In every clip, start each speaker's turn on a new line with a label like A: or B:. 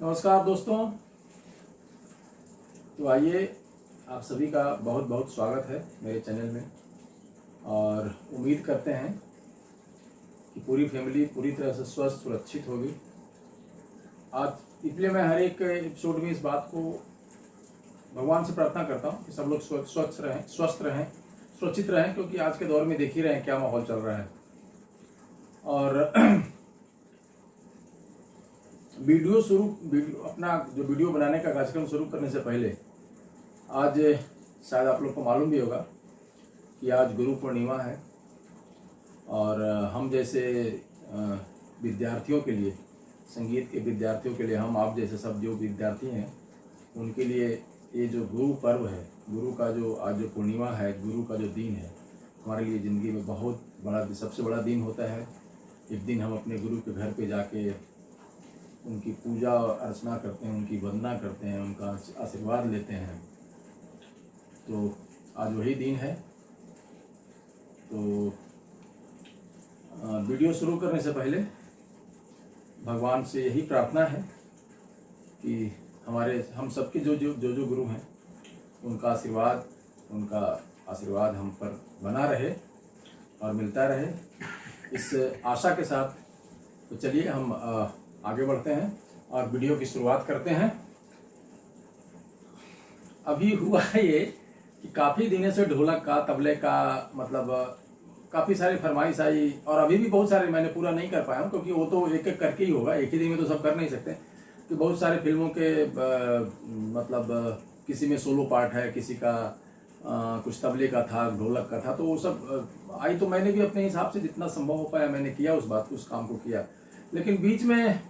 A: नमस्कार दोस्तों। तो आइए, आप सभी का बहुत बहुत स्वागत है मेरे चैनल में। और उम्मीद करते हैं कि पूरी फैमिली पूरी तरह से स्वस्थ सुरक्षित होगी। आज इसलिए मैं हर एक एपिसोड में इस बात को भगवान से प्रार्थना करता हूँ कि सब लोग स्वस्थ रहें, सुरक्षित रहें, क्योंकि आज के दौर में देख ही रहे हैं क्या माहौल चल रहा है। और अपना जो वीडियो बनाने का कार्यक्रम शुरू करने से पहले आज शायद आप लोग को मालूम भी होगा कि आज गुरु पूर्णिमा है। और हम जैसे विद्यार्थियों के लिए, संगीत के विद्यार्थियों के लिए, हम आप जैसे सब जो विद्यार्थी हैं उनके लिए ये जो गुरु पर्व है, गुरु का जो आज जो पूर्णिमा है, गुरु का जो दिन है, हमारे लिए ज़िंदगी में बहुत बड़ा, सबसे बड़ा दिन होता है। इस दिन हम अपने गुरु के घर पे जाके उनकी पूजा अर्चना करते हैं, उनकी वंदना करते हैं, उनका आशीर्वाद लेते हैं। तो आज वही दिन है। तो वीडियो शुरू करने से पहले भगवान से यही प्रार्थना है कि हम सबके जो गुरु हैं उनका आशीर्वाद हम पर बना रहे और मिलता रहे, इस आशा के साथ। तो चलिए हम आगे बढ़ते हैं और वीडियो की शुरुआत करते हैं। अभी हुआ है ये कि काफ़ी दिनों से ढोलक का, तबले का, मतलब काफ़ी सारी फरमाइश आई, और अभी भी बहुत सारे मैंने पूरा नहीं कर पाया हूँ, क्योंकि वो तो एक एक करके ही होगा, एक ही दिन में तो सब कर नहीं सकते। तो बहुत सारे फिल्मों के मतलब किसी में सोलो पार्ट है, किसी का कुछ तबले का था, ढोलक का था, तो वो सब आई। तो मैंने भी अपने हिसाब से जितना संभव हो पाया मैंने किया, उस काम को किया। लेकिन बीच में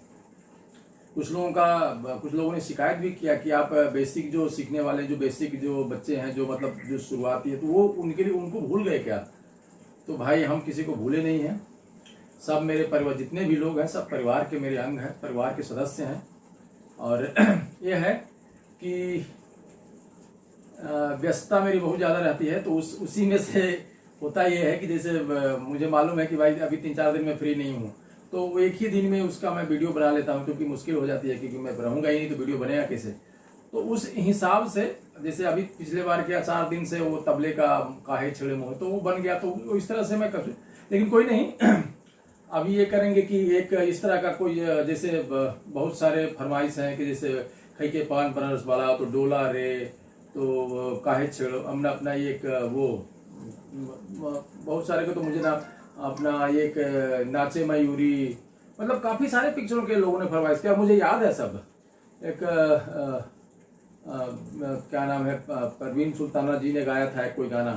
A: कुछ लोगों ने शिकायत भी किया कि आप बेसिक जो सीखने वाले, जो बेसिक जो बच्चे हैं, जो मतलब जो शुरुआती है, तो वो उनके लिए उनको भूल गए क्या। तो भाई, हम किसी को भूले नहीं हैं। सब मेरे परिवार, जितने भी लोग हैं, सब परिवार के मेरे अंग हैं, परिवार के सदस्य हैं। और ये है कि व्यस्तता मेरी बहुत ज़्यादा रहती है। तो उसी में से होता ये है कि जैसे मुझे मालूम है कि भाई अभी 3-4 दिन में फ्री नहीं हूँ, तो एक ही दिन में उसका मैं वीडियो बना लेता हूँ, क्योंकि मुश्किल हो जाती है, क्योंकि मैं रहूँगा ही नहीं तो वीडियो बनेगा कैसे। तो उस हिसाब से जैसे अभी पिछले बार क्या 4 दिन से वो तबले का काहे छिड़े मुँह, तो वो बन गया, तो इस तरह से मैं कर। लेकिन कोई नहीं, अभी ये करेंगे कि एक इस तरह का कोई, जैसे बहुत सारे फरमाइश हैं कि जैसे खई के पान बनारस वाला, तो डोला रे, तो काहे छेड़ो, हमने अपना एक वो बहुत सारे को, तो मुझे ना अपना एक नाचे मयूरी, मतलब काफ़ी सारे पिक्चरों के लोगों ने फरमाइश किया, मुझे याद है सब। एक क्या नाम है, परवीन सुल्ताना जी ने गाया था एक कोई गाना,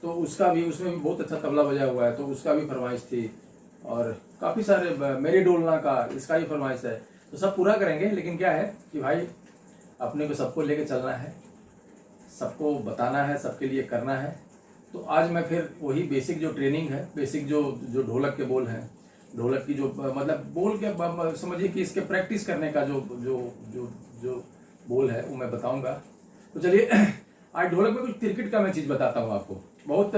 A: तो उसमें भी बहुत अच्छा तबला बजा हुआ है, तो उसका भी फरमाइश थी। और काफ़ी सारे, मेरे डोलना का, इसका ही फरमाइश है। तो सब पूरा करेंगे। लेकिन क्या है कि भाई अपने को सबको लेके चलना है, सबको बताना है, सबके लिए करना है। तो आज मैं फिर वही बेसिक जो ट्रेनिंग है, बेसिक जो ढोलक के बोल हैं, ढोलक की जो मतलब बोल के समझिए कि इसके प्रैक्टिस करने का जो बोल है वो मैं बताऊंगा। तो चलिए, आज ढोलक में कुछ क्रिकेट का मैं चीज़ बताता हूँ आपको। बहुत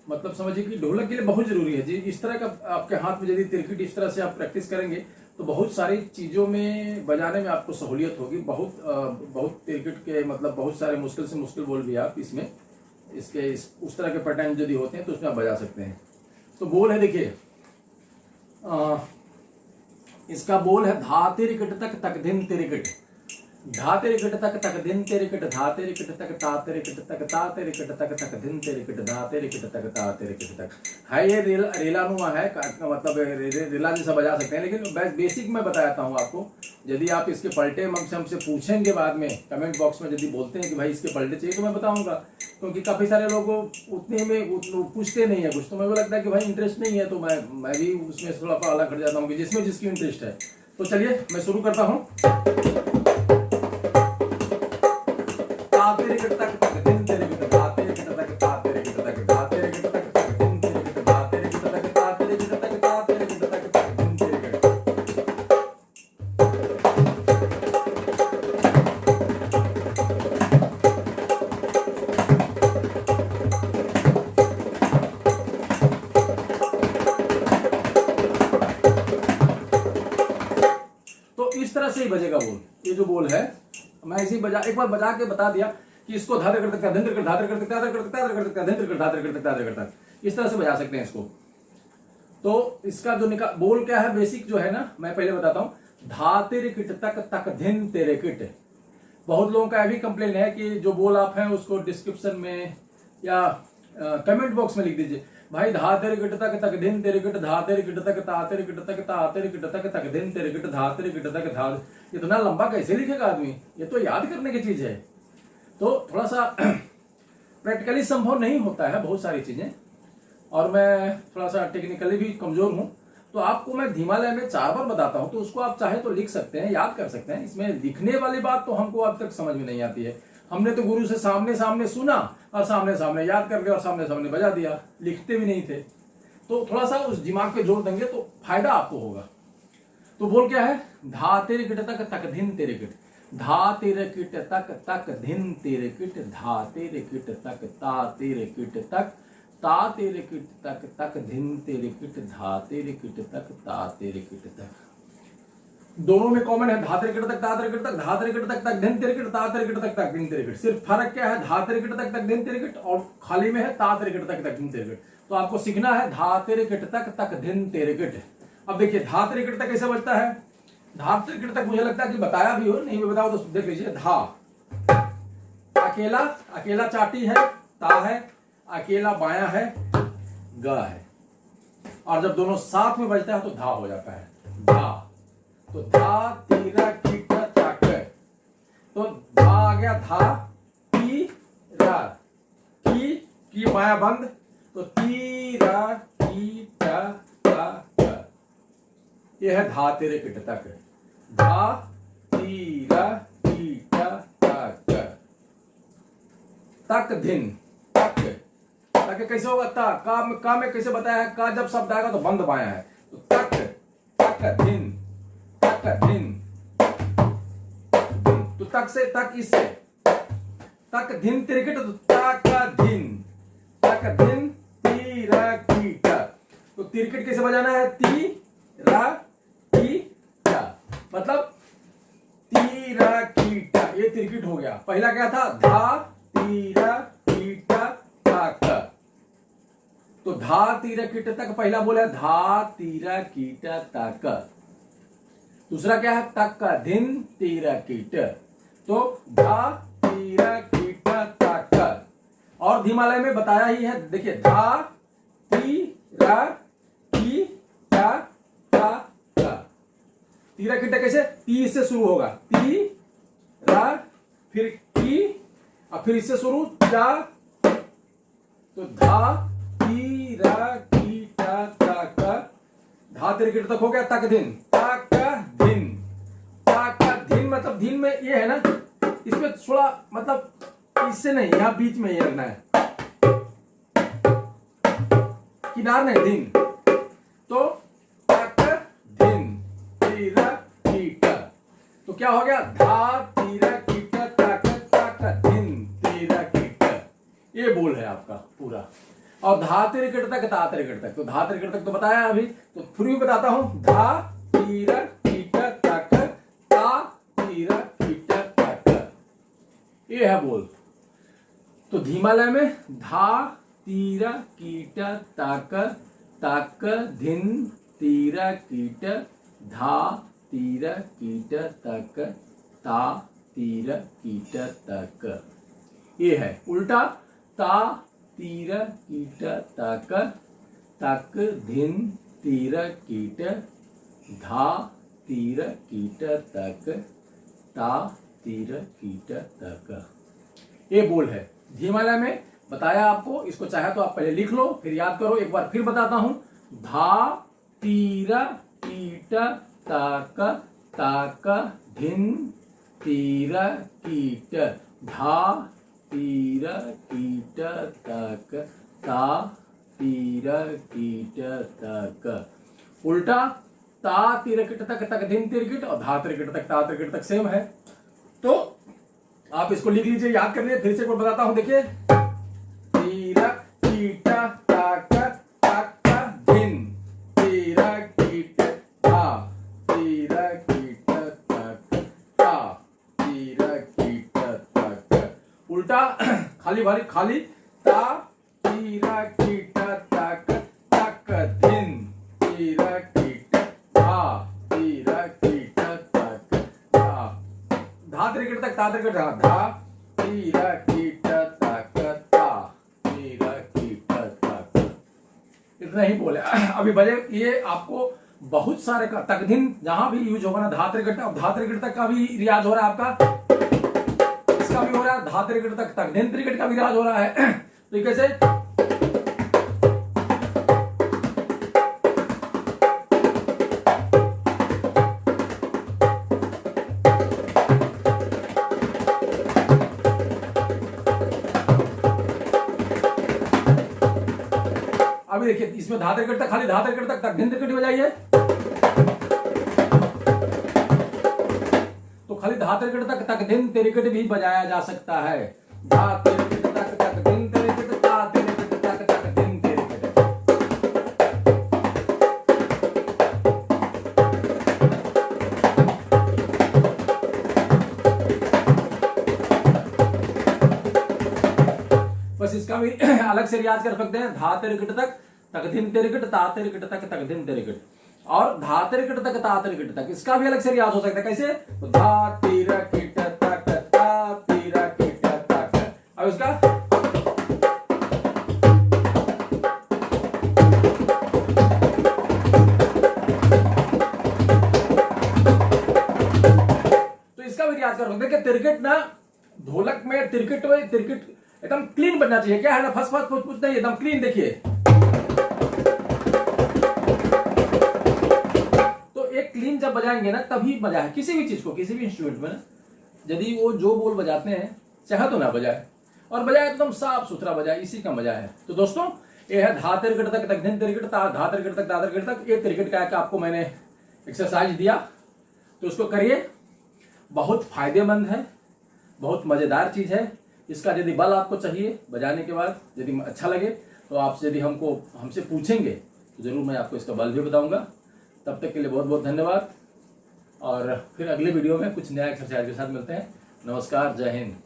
A: मतलब समझिए कि ढोलक के लिए बहुत ज़रूरी है जी, इस तरह का आपके हाथ में यदि क्रिकेट इस तरह से आप प्रैक्टिस करेंगे तो बहुत सारी चीज़ों में बजाने में आपको सहूलियत होगी। बहुत क्रिकेट के मतलब बहुत सारे मुश्किल से मुश्किल बोल भी आप इसमें उस तरह के पैटर्न यदि होते हैं तो उसमें आप बजा सकते हैं। तो बोल है, देखिए, इसका बोल है धा तिरिकट तक तक दिन तिरिकट, धा तिरिकट तक तक दिन तिरिकट, धा तिरिकट तक ता तिरिकट तक ता तिरिकट तक तक दिन तिरिकट, धा तिरिकट तक ता तिरिकट तक है। ये रेलानुमा है, मतलब रेला जैसा बजा सकते हैं। लेकिन बेसिक मैं बताता हूँ आपको। यदि आप इसके पलटे हमसे पूछेंगे बाद में कमेंट बॉक्स में, यदि बोलते हैं कि भाई इसके पलटे चाहिए, तो मैं बताऊंगा, क्योंकि काफ़ी सारे लोग उतने में पूछते नहीं है कुछ, तो मेरे को लगता है कि भाई इंटरेस्ट नहीं है, तो मैं भी उसमें थोड़ा सा अलग हट जाता हूँ कि जिसमें जिसकी इंटरेस्ट है। तो चलिए मैं शुरू करता हूँ। इस तरह से ही बजेगा बोल। ये जो बोल है मैं इसी एक बार बजा के बता दिया कि इसको धात्र कर तक धंत्र कर धात्र कर तक धात्र कर तक धात्र कर तक धंत्र कर धात्र कर तक धात्र कर तक, इस तरह से बजा सकते हैं इसको। तो इसका जो बोल क्या है बेसिक जो है ना, मैं पहले बताता हूँ। धा तेरे किट तक तक धिन तेरे किट। बहुत लोगों का भी कंप्लेन है कि जो बोल आप हैं उसको डिस्क्रिप्शन में या कमेंट बॉक्स में लिख दीजिए भाई, धा तेरे किट तक तक धिन तेरे किट, धा तेरे किट तक ता तेरे किट तक ता तेरे किट तक तक धिन तेरे किट, धा तेरे किट तक धा। इतना लंबा कैसे लिखेगा आदमी, ये तो याद करने की चीज है। तो थोड़ा सा प्रैक्टिकली संभव नहीं होता है बहुत सारी चीजें, और मैं थोड़ा सा टेक्निकली भी कमजोर हूं। तो आपको मैं धीमा लय में 4 बार बताता हूं, तो उसको आप चाहे तो लिख सकते हैं, याद कर सकते हैं। इसमें लिखने वाली बात तो हमको अब तक समझ में नहीं आती है। हमने तो गुरु से सामने सामने सुना और सामने सामने याद कर लिया और सामने सामने बजा दिया, लिखते भी नहीं थे। तो थोड़ा सा उस दिमाग पे जोर देंगे तो फायदा आपको होगा। तो बोल क्या है, धा तेरे किट तक तक धिन तेरे किट, धा तेरे किट तक तक धिन तेरे किट, धा तेरे किट तक ता तेरे किट तक ता तेरे किट तक तक धिन तेरे किट, धा तेरे किट तक ता तेरे किट तक। दोनों में कॉमन है, धा तेरे किट तक ता तेरे किट तक, धा तेरे किट तक तक धिन तेरे किट, ता तेरे किट तक तक धिन तेरे किट। सिर्फ फर्क क्या है, धा तेरे किट तक तक धिन तेरे किट और खाली में है ता तेरे किट तक तक धिन तेरे किट। तो आपको सीखना है धा तेरे किट तक तक धिन तेरे किट। अब देखिए धा तेरे किट तक कैसे बजता है। धा तेरे किट तक मुझे लगता है कि बताया भी हो, नहीं भी बताओ तो देख लीजिए। धा अकेला, अकेला चाटी है, ता है, अकेला बाया है, ग है, और जब दोनों साथ में बजता है तो धा हो जाता है, धा। तो धा तीरा कीट तक, तो धा आ गया, धा तीरा की बाया बंद, तो तीरा कीट तक। ये है धा तेरे किट तक, धा तीरा कीट तक। तक धिन तक, तक कैसे होगा, ता का में कैसे बताया है, का जब शब्द आएगा तो बंद बाया है। तो तक तक धिन तक धिन, तो तक से तक, इससे तक धिन तिरकिट, तो तक धिन तीरा कीट। तो तिरकिट कैसे बजाना है, तीरा कीट, मतलब तीरा कीट। ये तिरकिट हो गया। पहला क्या था, धा तीरा कीट तक। तो धा तीरा कीट तक पहला बोला, धा तीरा कीट तक। दूसरा क्या है, तक धिन तीरा कीट, तो धा तीरा कीट तक। और धीमा लय में बताया ही है, देखिए धा तीरा कीट तक। तीरा कीट कैसे, ती से शुरू होगा, तीरा फिर की और फिर इससे शुरू ता, तो धा तीरा कीट तक। धा तीरा कीट तक हो गया, तक धिन मतलब धिन में ये है ना, इसमें थोड़ा मतलब इससे नहीं, यहां बीच में ये रखना है, किनार नहीं, धिन। तो तक धिन तीरा कीट, तो क्या हो गया, धा तीरा कीट तक तक धिन तीरा कीट। ये बोल है आपका पूरा। और धा तेरे किट तक ता तेरे किट तक, तो धा तेरे किट तक तो बताया अभी, तो फिर भी बताता हूं, धा तीरा कीट तक ता तीरा कीट तक। ये है बोल। तो धीमा लय में धा तीरा कीट तक तक धिन तीरा कीट, धा तीरा कीट तक ता तीरा कीट तक। ये है उल्टा, ता तीरा कीट तक तक धिन तीरा कीट, धा तीरा कीट तक ता तीरा कीट तक। ये बोल है। धीमा लय में बताया आपको, इसको चाहे तो आप पहले लिख लो फिर याद करो। एक बार फिर बताता हूं, धा तीरा कीट तक तक धिन तीरा कीट, धा तीरा कीट तक ता तीरा कीट तक। उल्टा, ता तीरा कीट तक धिन तीरा कीट और धा तीरा कीट तक ता तीरा कीट तक सेम है। तो आप इसको लिख लीजिए, याद कर लीजिए। फिर से एक बार बताता हूं, देखिए तीरा कीट तक तक धिन तीरा कीट, धा तीरा कीट तक होगा खाली वाली खाली ता तीरा कीट तक तक दिन तीरा कीट ता तीरा कीट तक ता धा त्रिकट तक ता त्रिकट धा तीरा कीट तक ता तीरा कीट तक, इतना ही बोले। अभी बजे ये आपको बहुत सारे का तकधीन जहां भी यूज होगा ना धा त्रिकट, अब धा त्रिकट तक का भी रियाज हो रहा है आपका, इसका भी हो रहा है धा त्रिकट तक, तकधीन त्रिकट का भी रियाज हो रहा है। तो ये कैसे, अभी देखिए इसमें धा त्रिकट तक, खाली धा त्रिकट तक तकधीन त्रिकट बजाइए, तो खाली धा त्रिकट तक तकधीन त्रिकट भी बजाया जा सकता है। धा त्रिकट तक तकधीन त्रिकट ता त्रिकट तक तकधीन त्रिकट। बस इसका भी अलग से रियाज कर सकते हैं। धा त्रिकट तक तकधीन त्रिकट ता त्रिकट तक तकधीन त्रिकट, और धा त्रिकट तक ता त्रिकट तक, इसका भी अलग से रियाज हो सकता है। कैसे, धा त्रिकट तक ता त्रिकट तक। अब इसका तो इसका भी रियाज कर सकते हैं कि त्रिकट ना ढोलक में त्रिकट में त्रिकट एकदम क्लीन बनना चाहिए। क्या है ना, फस फस कुछ नहीं, एकदम क्लीन। देखिए तो एक क्लीन जब बजाएंगे ना तभी मजा है किसी भी चीज को, किसी भी इंस्ट्रूमेंट में ना। यदि वो जो बोल बजाते हैं चाहे तो ना बजाए, और बजाए एकदम साफ सुथरा बजाए, इसी का मजा है। तो दोस्तों ये है धा त्रिकट तक तकधीन त्रिकट ता धा त्रिकट तक ता त्रिकट तक। ये त्रिकट का आपको मैंने एक्सरसाइज दिया, तो उसको करिए, बहुत फायदेमंद है, बहुत मजेदार चीज है। इसका यदि बल आपको चाहिए बजाने के बाद, यदि अच्छा लगे तो आप यदि हमसे पूछेंगे तो जरूर मैं आपको इसका बल भी बताऊंगा। तब तक के लिए बहुत बहुत धन्यवाद, और फिर अगले वीडियो में कुछ नया एक्सरसाइज के साथ मिलते हैं। नमस्कार, जय हिंद।